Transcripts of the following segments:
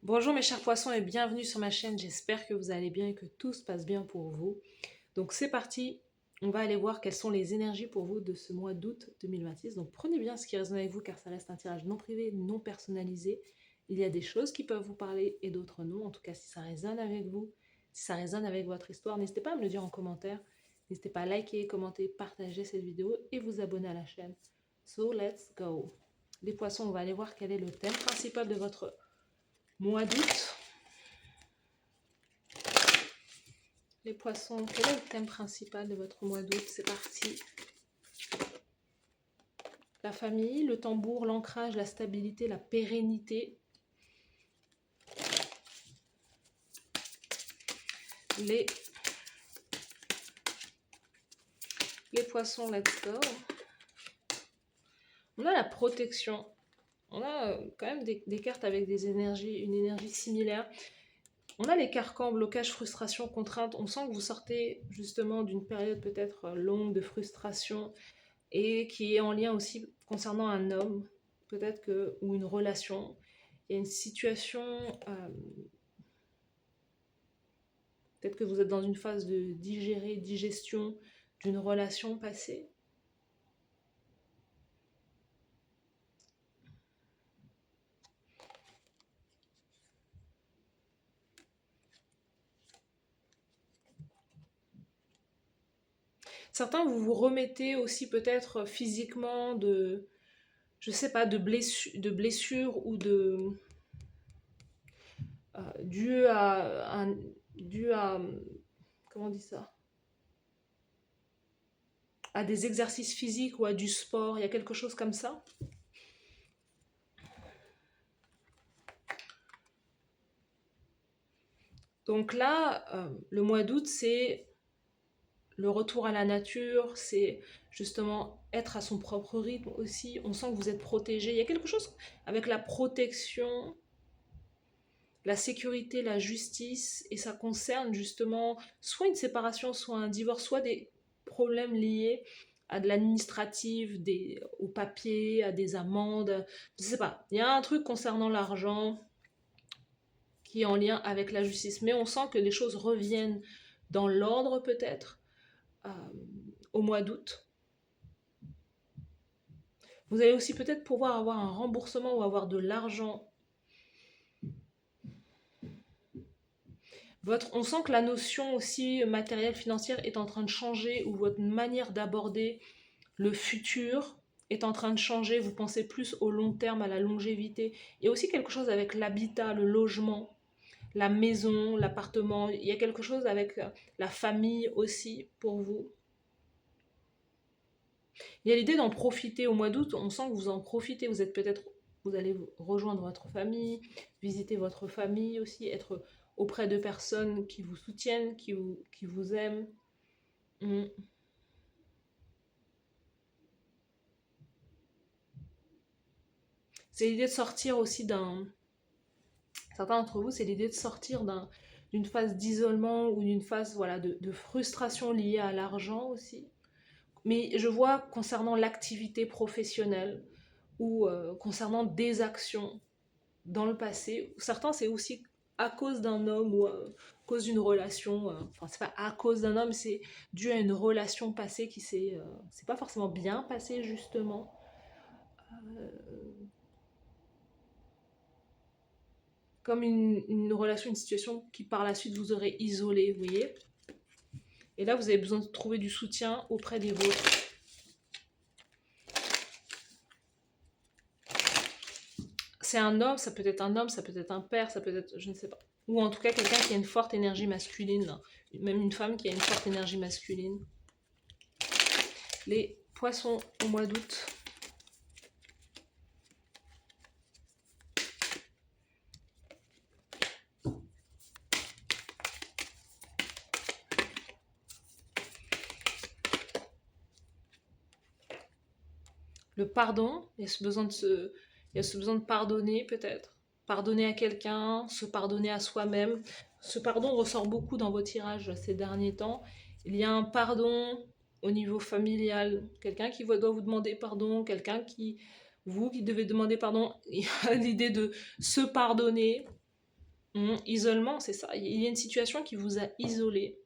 Bonjour mes chers poissons et bienvenue sur ma chaîne, j'espère que vous allez bien et que tout se passe bien pour vous. Donc c'est parti, on va aller voir quelles sont les énergies pour vous de ce mois d'août 2026. Donc prenez bien ce qui résonne avec vous car ça reste un tirage non privé, non personnalisé. Il y a des choses qui peuvent vous parler et d'autres non. En tout cas si ça résonne avec vous, si ça résonne avec votre histoire, n'hésitez pas à me le dire en commentaire. N'hésitez pas à liker, commenter, partager cette vidéo et vous abonner à la chaîne. So let's go. Les poissons, on va aller voir quel est le thème principal de votre mois d'août. Les poissons, quel est le thème principal de votre mois d'août? C'est parti. La famille, le tambour, l'ancrage, la stabilité, la pérennité. Les poissons, let's go. On a la protection. On a quand même des cartes avec des énergies, une énergie similaire. On a les carcans, blocage, frustration, contrainte. On sent que vous sortez justement d'une période peut-être longue de frustration et qui est en lien aussi concernant un homme, peut-être que, ou une relation. Il y a une situation, peut-être que vous êtes dans une phase de digestion d'une relation passée. Certains, vous vous remettez aussi peut-être physiquement de, je sais pas, de blessures ou de... dû à, comment on dit ça? À des exercices physiques ou à du sport, il y a quelque chose comme ça. Donc là, le mois d'août, c'est le retour à la nature, c'est justement être à son propre rythme aussi. On sent que vous êtes protégé. Il y a quelque chose avec la protection, la sécurité, la justice, et ça concerne justement soit une séparation, soit un divorce, soit des problèmes liés à de l'administratif, au papier, à des amendes, je sais pas. Il y a un truc concernant l'argent qui est en lien avec la justice, mais on sent que les choses reviennent dans l'ordre peut-être euh, au mois d'août. Vous allez aussi peut-être pouvoir avoir un remboursement ou avoir de l'argent. On sent que la notion aussi matérielle, financière est en train de changer, ou votre manière d'aborder le futur est en train de changer. Vous pensez plus au long terme, à la longévité. Il y a aussi quelque chose avec l'habitat, le logement, la maison, l'appartement. Il y a quelque chose avec la famille aussi pour vous. Il y a l'idée d'en profiter au mois d'août. On sent que vous en profitez. Vous allez rejoindre votre famille, visiter votre famille aussi, être auprès de personnes qui vous soutiennent, qui vous aiment. Mm. C'est l'idée de sortir aussi d'un... Certains d'entre vous, c'est l'idée de sortir d'une phase d'isolement ou d'une phase voilà, de frustration liée à l'argent aussi. Mais je vois concernant l'activité professionnelle ou concernant des actions dans le passé. Certains, c'est aussi à cause d'un homme ou à cause d'une relation. Enfin, c'est pas à cause d'un homme, c'est dû à une relation passée qui c'est pas forcément bien passée justement. Euh, Comme une relation, une situation qui par la suite vous aurait isolé, vous voyez. Et là, vous avez besoin de trouver du soutien auprès des vôtres. C'est un homme, ça peut être un homme, ça peut être un père, ça peut être, je ne sais pas. Ou en tout cas, quelqu'un qui a une forte énergie masculine. Même une femme qui a une forte énergie masculine. Les poissons au mois d'août. Le pardon, il y a ce besoin il y a ce besoin de pardonner peut-être. Pardonner à quelqu'un, se pardonner à soi-même. Ce pardon ressort beaucoup dans vos tirages ces derniers temps. Il y a un pardon au niveau familial. Quelqu'un qui doit vous demander pardon, vous qui devez demander pardon. Il y a l'idée de se pardonner. Isolement, c'est ça. Il y a une situation qui vous a isolé.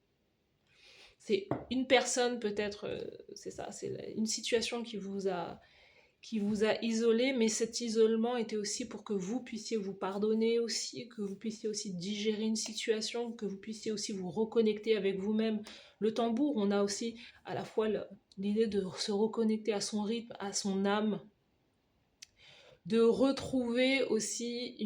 C'est une personne peut-être, c'est ça, c'est une situation qui vous a isolé, mais cet isolement était aussi pour que vous puissiez vous pardonner aussi, que vous puissiez aussi digérer une situation, que vous puissiez aussi vous reconnecter avec vous-même. Le tambour, on a aussi à la fois l'idée de se reconnecter à son rythme, à son âme, de retrouver aussi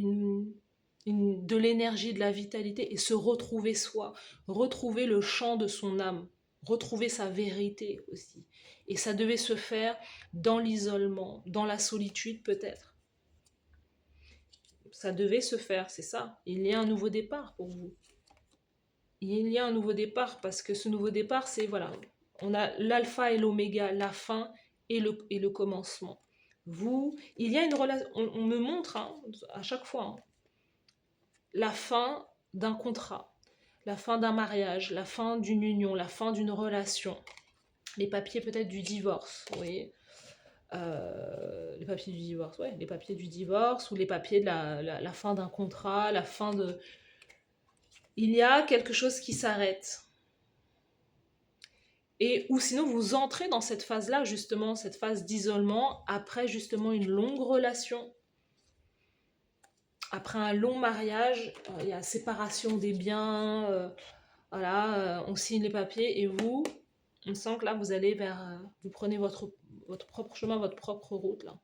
de l'énergie, de la vitalité et se retrouver soi, retrouver le chant de son âme, retrouver sa vérité aussi. Et ça devait se faire dans l'isolement, dans la solitude peut-être. Ça devait se faire, c'est ça. Il y a un nouveau départ pour vous. Il y a un nouveau départ parce que ce nouveau départ, c'est voilà, on a l'alpha et l'oméga, la fin et le commencement. Vous, il y a une relation, on me montre hein, à chaque fois hein, la fin d'un contrat, la fin d'un mariage, la fin d'une union, la fin d'une relation, les papiers peut-être du divorce, vous voyez, les papiers du divorce, ouais, les papiers du divorce ou les papiers de la fin d'un contrat, la fin de... Il y a quelque chose qui s'arrête. Et ou sinon vous entrez dans cette phase-là, justement, cette phase d'isolement, après justement une longue relation, après un long mariage, il y a séparation des biens, voilà, on signe les papiers et vous, on sent que là vous allez vers, vous prenez votre propre chemin, votre propre route là.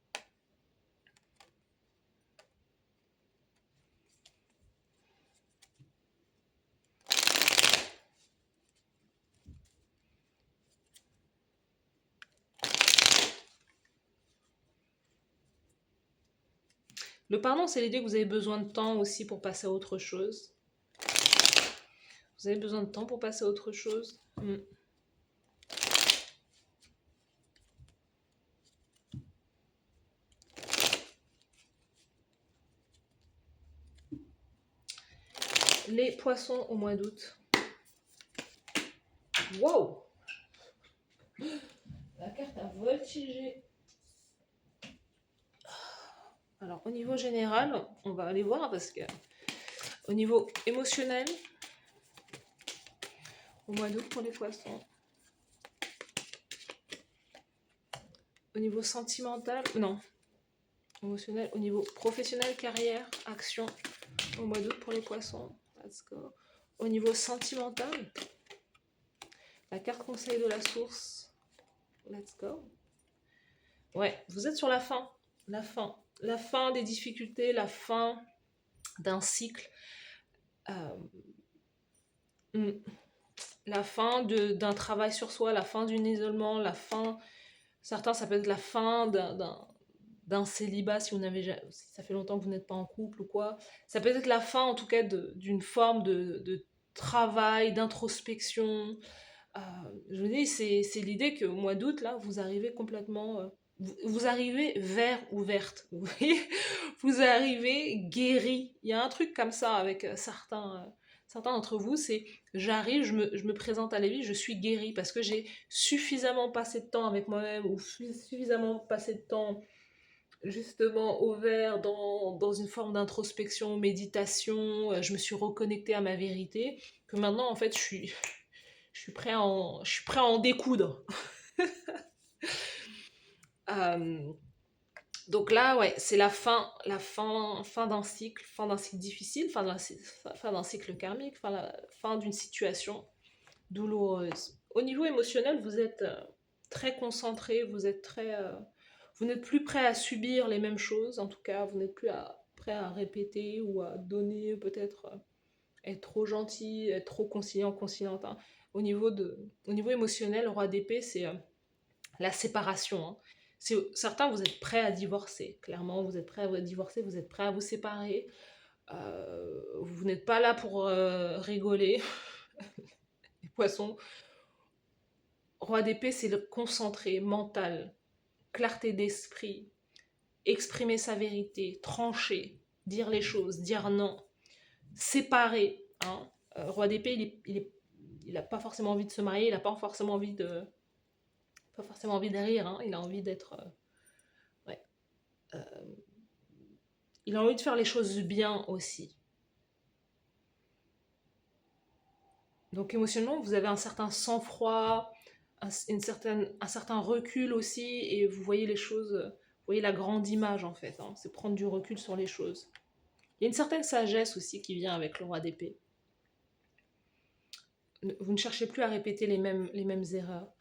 Le pardon, c'est l'idée que vous avez besoin de temps aussi pour passer à autre chose. Vous avez besoin de temps pour passer à autre chose. Les poissons au mois d'août. Wow! La carte a voltigé. Alors, au niveau général, on va aller voir parce que au niveau émotionnel, au mois d'août pour les poissons. Au niveau sentimental, non. Émotionnel, au niveau professionnel, carrière, action, au mois d'août pour les poissons. Let's go. Au niveau sentimental, la carte conseil de la source. Let's go. Ouais, vous êtes sur la fin. La fin. La fin des difficultés, la fin d'un cycle. Euh, la fin d'un travail sur soi, la fin d'un isolement, la fin... Certains, ça peut être la fin d'un célibat si vous n'avez si ça fait longtemps que vous n'êtes pas en couple ou quoi. Ça peut être la fin en tout cas d'une forme de travail, d'introspection. Je vous dis, c'est l'idée qu'au mois d'août, là, vous arrivez complètement... vous arrivez vert ou verte. Vous voyez, vous arrivez guéri. Il y a un truc comme ça avec certains d'entre vous, c'est j'arrive, je me présente à la vie, je suis guéri parce que j'ai suffisamment passé de temps avec moi-même ou suffisamment passé de temps justement au vert dans une forme d'introspection, méditation, je me suis reconnectée à ma vérité, que maintenant en fait je suis je suis prêt à en découdre. Euh, donc là, ouais, c'est fin d'un cycle difficile, fin d'un cycle karmique, fin d'une situation douloureuse. Au niveau émotionnel, vous êtes très concentré, vous n'êtes plus prêt à subir les mêmes choses, en tout cas, vous n'êtes plus prêt à répéter ou à donner, peut-être être trop gentil, être trop conciliant, conciliante. Hein. Au niveau émotionnel, le roi d'épée, c'est la séparation. Hein. Certains, vous êtes prêts à divorcer. Clairement, vous êtes prêts à divorcer, vous êtes prêts à vous séparer. Vous n'êtes pas là pour rigoler. Les poissons. Roi d'épée, c'est le concentré mental, clarté d'esprit, exprimer sa vérité, trancher, dire les choses, dire non, séparer. Hein. Roi d'épée, il n'a pas forcément envie de se marier, il n'a pas forcément envie de rire, hein. Il a envie d'être... ouais. Il a envie de faire les choses bien aussi. Donc émotionnellement, vous avez un certain sang-froid, un certain recul aussi, et vous voyez les choses, vous voyez la grande image en fait, hein, c'est prendre du recul sur les choses. Il y a une certaine sagesse aussi qui vient avec le roi d'épée. Vous ne cherchez plus à répéter les mêmes erreurs.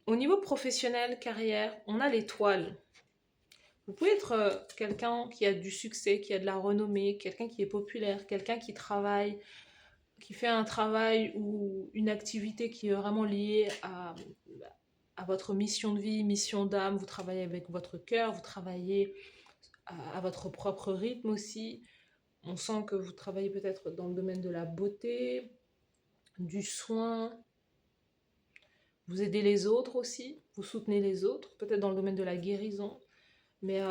Au niveau professionnel, carrière, on a l'étoile. Vous pouvez être quelqu'un qui a du succès, qui a de la renommée, quelqu'un qui est populaire, quelqu'un qui travaille, qui fait un travail ou une activité qui est vraiment liée à votre mission de vie, mission d'âme. Vous travaillez avec votre cœur, vous travaillez à votre propre rythme aussi. On sent que vous travaillez peut-être dans le domaine de la beauté, du soin. Vous aidez les autres aussi, vous soutenez les autres, peut-être dans le domaine de la guérison. Mais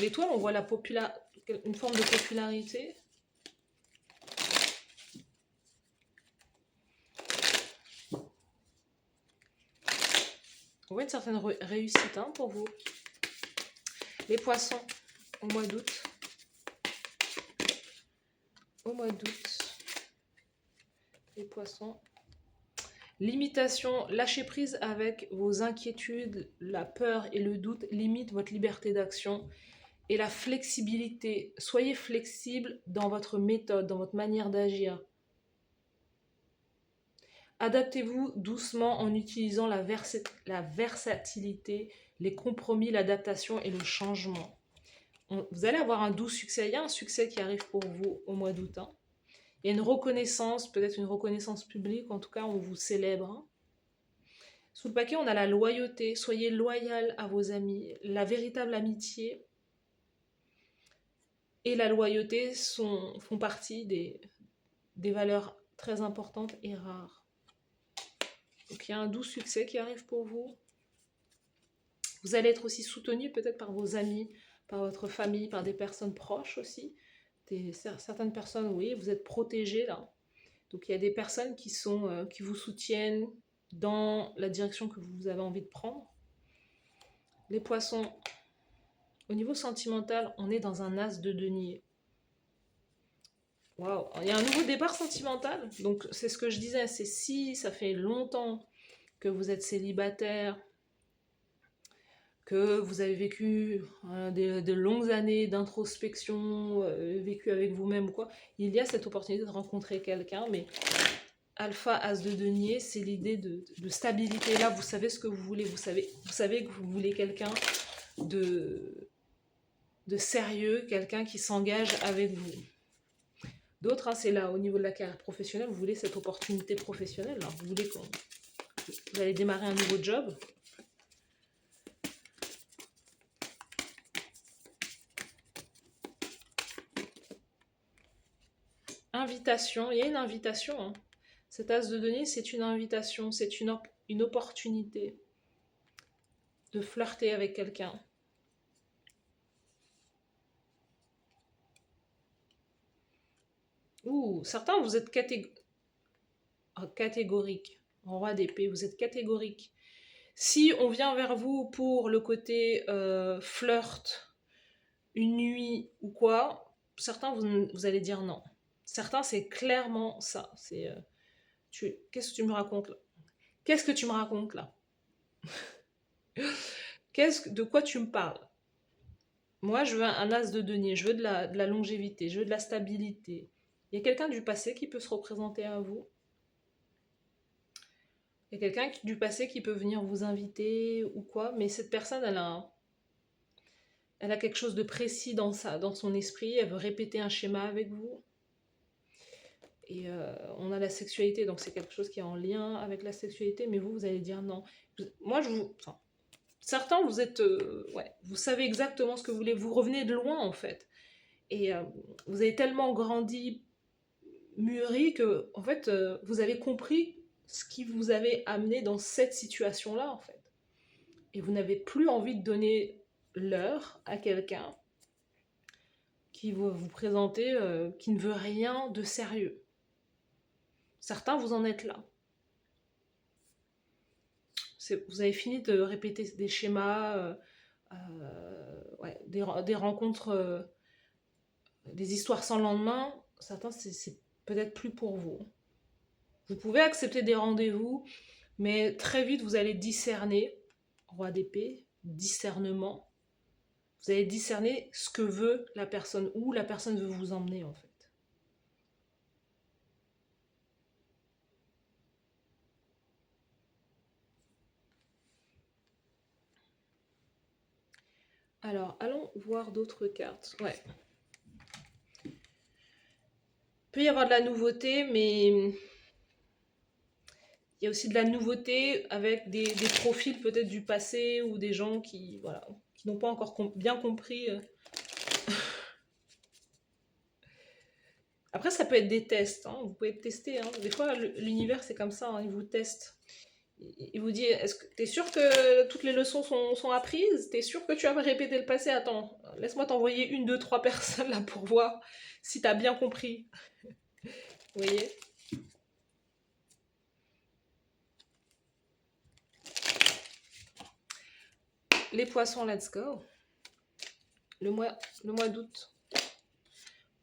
l'étoile, on voit une forme de popularité. On voit une certaine réussite hein, pour vous. Les poissons, au mois d'août. Au mois d'août. Les poissons. L'imitation, lâchez prise avec vos inquiétudes, la peur et le doute limite votre liberté d'action. Et la flexibilité, soyez flexible dans votre méthode, dans votre manière d'agir. Adaptez-vous doucement en utilisant la versatilité, les compromis, l'adaptation et le changement. Vous allez avoir un doux succès. Il y a un succès qui arrive pour vous au mois d'août. Hein. Il y a une reconnaissance, peut-être une reconnaissance publique. En tout cas, on vous célèbre. Hein. Sous le paquet, on a la loyauté. Soyez loyal à vos amis. La véritable amitié et la loyauté font partie des valeurs très importantes et rares. Donc il y a un doux succès qui arrive pour vous. Vous allez être aussi soutenu peut-être par vos amis, par votre famille, par des personnes proches aussi. Certaines personnes, oui, vous êtes protégés là. Donc il y a des personnes qui vous soutiennent dans la direction que vous avez envie de prendre. Les poissons, au niveau sentimental, on est dans un as de denier. Waouh, il y a un nouveau départ sentimental. Donc c'est ce que je disais, c'est si ça fait longtemps que vous êtes célibataire, que vous avez vécu de longues années d'introspection, vécu avec vous-même ou quoi, il y a cette opportunité de rencontrer quelqu'un, mais Alpha As de denier, c'est l'idée de stabilité. Là, vous savez ce que vous voulez, vous savez que vous voulez quelqu'un de sérieux, quelqu'un qui s'engage avec vous. D'autres, hein, c'est là, au niveau de la carrière professionnelle, vous voulez cette opportunité professionnelle, là. Vous voulez vous allez démarrer un nouveau job. Invitation, il y a une invitation. Hein. Cet as de denier, c'est une invitation, c'est une opportunité de flirter avec quelqu'un. Ouh, certains, vous êtes catégorique. En roi d'épée, vous êtes catégorique. Si on vient vers vous pour le côté flirt, une nuit ou quoi, certains, vous allez dire non. Certains, c'est clairement ça. C'est qu'est-ce que tu me racontes là? Qu'est-ce que tu me racontes là? De quoi tu me parles? Moi, je veux un as de denier, je veux de la longévité, je veux de la stabilité. Il y a quelqu'un du passé qui peut se représenter à vous. Il y a quelqu'un du passé qui peut venir vous inviter ou quoi, mais cette personne, elle a quelque chose de précis dans son esprit, elle veut répéter un schéma avec vous. Et on a la sexualité, donc c'est quelque chose qui est en lien avec la sexualité, mais vous allez dire non. Moi, certains, vous êtes... ouais, vous savez exactement ce que vous voulez, vous revenez de loin en fait. Et vous avez tellement grandi, mûri, que en fait, vous avez compris ce qui vous avait amené dans cette situation-là, en fait. Et vous n'avez plus envie de donner l'heure à quelqu'un qui va vous présenter, qui ne veut rien de sérieux. Certains, vous en êtes là. Vous avez fini de répéter des schémas, ouais, des rencontres, des histoires sans lendemain. Certains, c'est peut-être plus pour vous. Vous pouvez accepter des rendez-vous, mais très vite, vous allez discerner, roi d'épée, discernement. Vous allez discerner ce que veut la personne, où la personne veut vous emmener en fait. Alors, allons voir d'autres cartes. Ouais. Il peut y avoir de la nouveauté, mais il y a aussi de la nouveauté avec des profils peut-être du passé ou des gens qui, voilà, qui n'ont pas encore bien compris. Après, ça peut être des tests, hein. Vous pouvez tester. Hein. Des fois, l'univers, c'est comme ça, hein. Il vous teste. Il vous dit, est-ce que t'es sûr que toutes les leçons sont apprises? T'es sûr que tu as répété le passé? Attends, laisse-moi t'envoyer une, deux, trois personnes là pour voir si t'as bien compris. Vous voyez? Les poissons, let's go. Le mois d'août.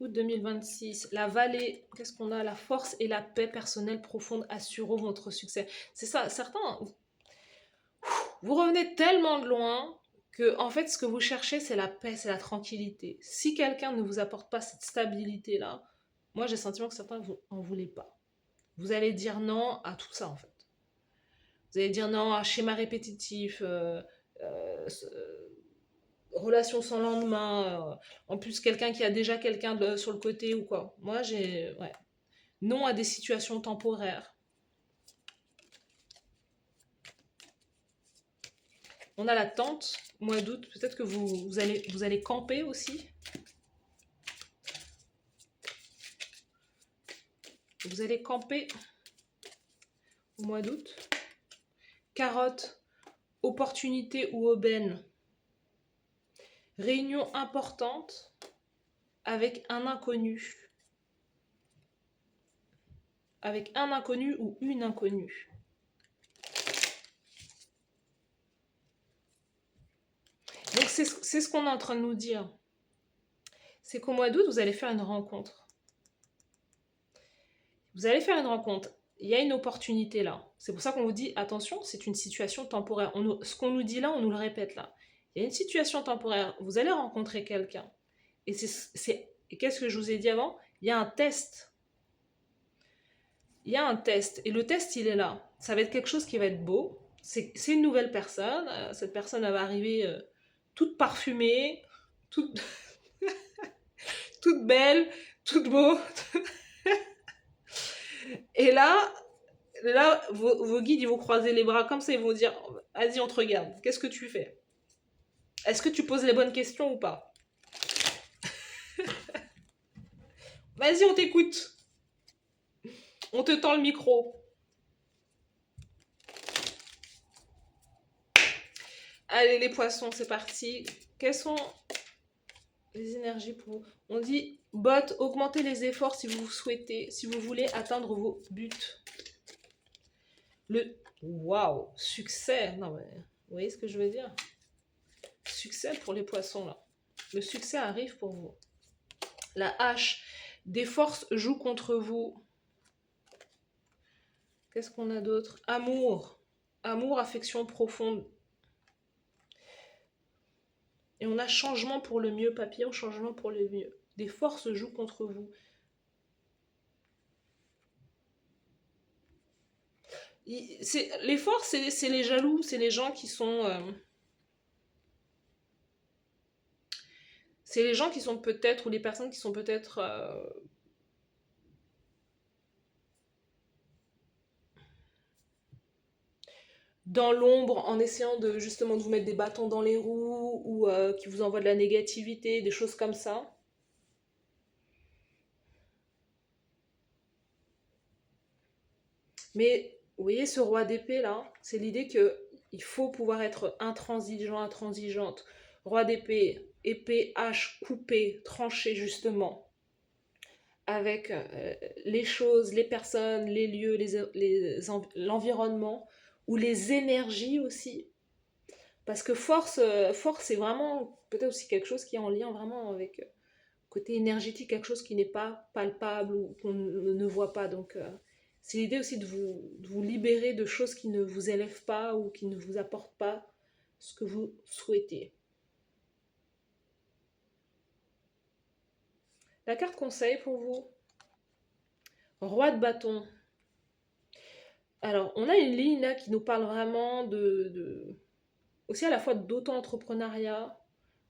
Août 2026. La vallée, qu'est-ce qu'on a? La force et la paix personnelle profonde assureront votre succès. C'est ça, certains, vous revenez tellement de loin que, en fait, ce que vous cherchez, c'est la paix, c'est la tranquillité. Si quelqu'un ne vous apporte pas cette stabilité-là, moi, j'ai le sentiment que certains vous en voulaient pas. Vous allez dire non à tout ça, en fait. Vous allez dire non à schéma répétitif, relation sans lendemain, en plus quelqu'un qui a déjà quelqu'un sur le côté ou quoi. Moi, j'ai... Ouais. Non à des situations temporaires. On a la tente, mois d'août. Peut-être que vous allez camper aussi. Vous allez camper au mois d'août. Carotte, opportunité ou aubaine. Réunion importante avec un inconnu. Avec un inconnu ou une inconnue. Donc c'est ce qu'on est en train de nous dire. C'est qu'au mois d'août, vous allez faire une rencontre. Vous allez faire une rencontre. Il y a une opportunité là. C'est pour ça qu'on vous dit, attention, c'est une situation temporaire. Ce qu'on nous dit là, on nous le répète là. Il y a une situation temporaire. Vous allez rencontrer quelqu'un. Et qu'est-ce que je vous ai dit avant? Il y a un test. Il y a un test. Et le test, il est là. Ça va être quelque chose qui va être beau. C'est une nouvelle personne. Cette personne, elle va arriver toute parfumée, toute, toute belle, toute beau. Et là vos guides, ils vont croiser les bras comme ça, ils vont dire, vas-y, on te regarde, qu'est-ce que tu fais? Est-ce que tu poses les bonnes questions ou pas? Vas-y, on t'écoute. On te tend le micro. Allez, les poissons, c'est parti. Quelles sont les énergies pour vous? On dit, bot, augmentez les efforts si vous souhaitez, si vous voulez atteindre vos buts. Waouh, succès. Non, mais vous voyez ce que je veux dire? Succès pour les poissons, là. Le succès arrive pour vous. La hache, des forces jouent contre vous. Qu'est-ce qu'on a d'autre? Amour. Amour, affection profonde. Et on a changement pour le mieux, papillon, changement pour le mieux. Des forces jouent contre vous. Les forces, c'est les jaloux, c'est les gens qui sont... c'est les gens qui sont peut-être, ou les personnes qui sont peut-être... dans l'ombre, en essayant de justement de vous mettre des bâtons dans les roues, ou qui vous envoient de la négativité, des choses comme ça. Mais vous voyez ce roi d'épée là, c'est l'idée que il faut pouvoir être intransigeant, intransigeante. Roi d'épée, épée, hache, coupée, tranchée justement, avec les choses, les personnes, les lieux, l'environnement, ou les énergies aussi. Parce que force c'est vraiment peut-être aussi quelque chose qui est en lien vraiment avec côté énergétique, quelque chose qui n'est pas palpable ou qu'on ne voit pas. Donc, c'est l'idée aussi de vous libérer de choses qui ne vous élèvent pas ou qui ne vous apportent pas ce que vous souhaitez. La carte conseil pour vous, Roi de bâton. Alors, on a une ligne là qui nous parle vraiment aussi à la fois d'auto-entrepreneuriat.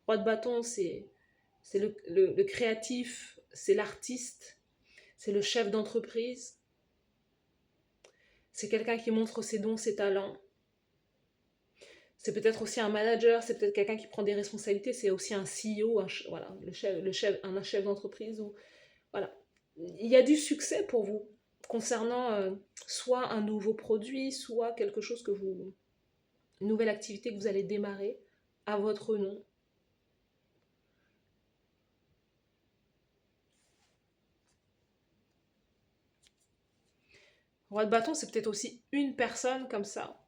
Roi de bâton, c'est le créatif, c'est l'artiste, c'est le chef d'entreprise, c'est quelqu'un qui montre ses dons, ses talents. C'est peut-être aussi un manager, c'est peut-être quelqu'un qui prend des responsabilités, c'est aussi un CEO, voilà, un chef d'entreprise. Voilà. Il y a du succès pour vous concernant soit un nouveau produit, soit quelque chose une nouvelle activité que vous allez démarrer à votre nom. Roi de bâton, c'est peut-être aussi une personne comme ça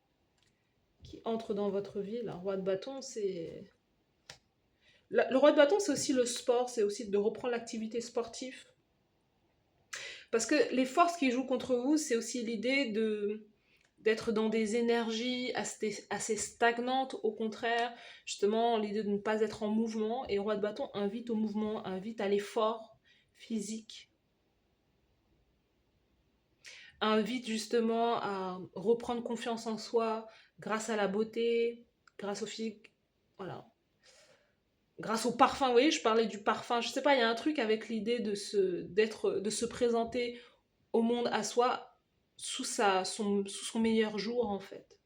qui entre dans votre vie. Le roi de bâton, c'est... Le roi de bâton, c'est aussi le sport, c'est aussi de reprendre l'activité sportive. Parce que les forces qui jouent contre vous, c'est aussi l'idée d'être dans des énergies assez stagnantes, au contraire, justement, l'idée de ne pas être en mouvement. Et roi de bâton invite au mouvement, invite à l'effort physique, invite justement à reprendre confiance en soi grâce à la beauté, grâce au physique, voilà. Grâce au parfum, vous voyez, je parlais du parfum, je sais pas, il y a un truc avec l'idée de se présenter au monde à soi sous son meilleur jour en fait.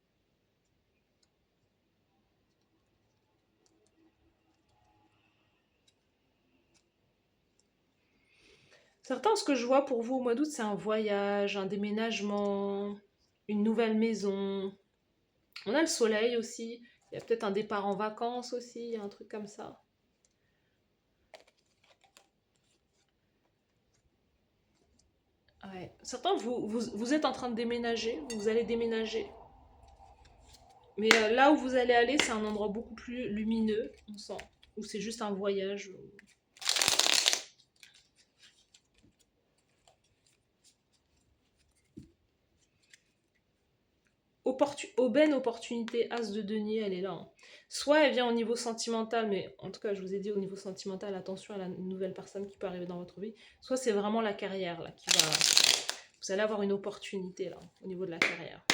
Certains, ce que je vois pour vous au mois d'août, c'est un voyage, un déménagement, une nouvelle maison. On a le soleil aussi, il y a peut-être un départ en vacances aussi, un truc comme ça. Ouais. Certains, vous êtes en train de déménager, vous allez déménager. Mais là où vous allez aller, c'est un endroit beaucoup plus lumineux, on sent. Ou c'est juste un voyage. Aubaine opportunité, as de denier, elle est là, hein. Soit elle vient au niveau sentimental, mais en tout cas, je vous ai dit au niveau sentimental, attention à la nouvelle personne qui peut arriver dans votre vie. Soit c'est vraiment la carrière là qui va. Vous allez avoir une opportunité là au niveau de la carrière.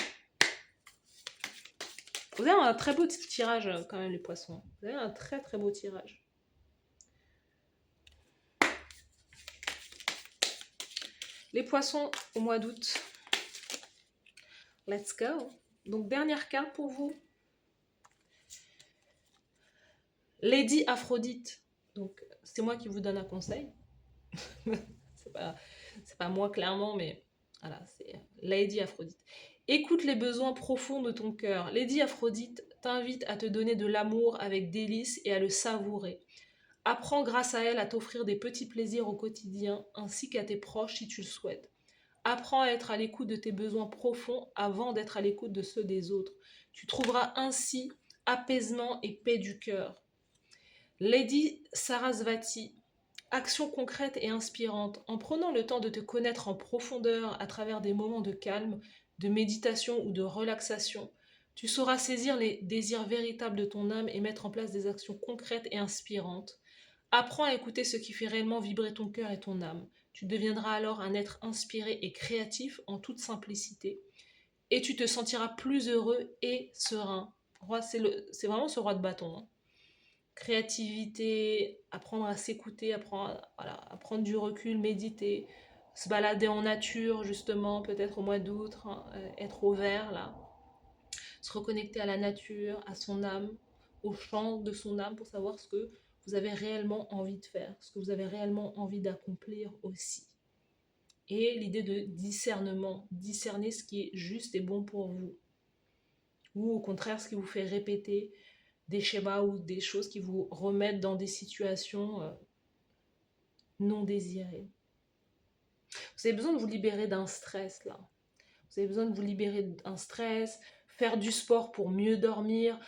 Vous avez un très beau tirage quand même les poissons. Vous avez un très très beau tirage. Les poissons au mois d'août. Let's go. Donc dernière carte pour vous. Lady Aphrodite. Donc c'est moi qui vous donne un conseil. c'est pas, pas moi clairement, mais voilà, c'est Lady Aphrodite. Écoute les besoins profonds de ton cœur. Lady Aphrodite t'invite à te donner de l'amour avec délice et à le savourer. Apprends grâce à elle à t'offrir des petits plaisirs au quotidien ainsi qu'à tes proches si tu le souhaites. Apprends à être à l'écoute de tes besoins profonds avant d'être à l'écoute de ceux des autres. Tu trouveras ainsi apaisement et paix du cœur. Lady Sarasvati, action concrète et inspirante. En prenant le temps de te connaître en profondeur à travers des moments de calme, de méditation ou de relaxation, tu sauras saisir les désirs véritables de ton âme et mettre en place des actions concrètes et inspirantes. Apprends à écouter ce qui fait réellement vibrer ton cœur et ton âme. Tu deviendras alors un être inspiré et créatif en toute simplicité. Et tu te sentiras plus heureux et serein. C'est vraiment ce roi de bâton, hein. Créativité, apprendre à s'écouter, à prendre du recul, méditer, se balader en nature justement, peut-être au mois d'août, hein, être au vert là, se reconnecter à la nature, à son âme, au chant de son âme pour savoir ce que vous avez réellement envie de faire, ce que vous avez réellement envie d'accomplir aussi. Et l'idée de discernement, discerner ce qui est juste et bon pour vous. Ou au contraire, ce qui vous fait répéter des schémas ou des choses qui vous remettent dans des situations non désirées. Vous avez besoin de vous libérer d'un stress là. Vous avez besoin de vous libérer d'un stress, faire du sport pour mieux dormir,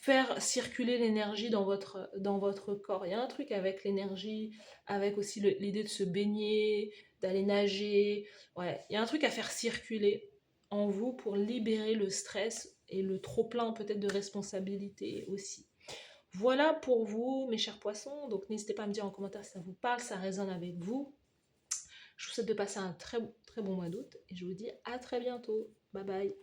faire circuler l'énergie dans votre corps. Il y a un truc avec l'énergie, avec aussi l'idée de se baigner, d'aller nager. Ouais, il y a un truc à faire circuler en vous pour libérer le stress et le trop-plein peut-être de responsabilité aussi. Voilà pour vous, mes chers poissons. Donc n'hésitez pas à me dire en commentaire si ça vous parle, ça résonne avec vous. Je vous souhaite de passer un très bon mois d'août et je vous dis à très bientôt. Bye bye.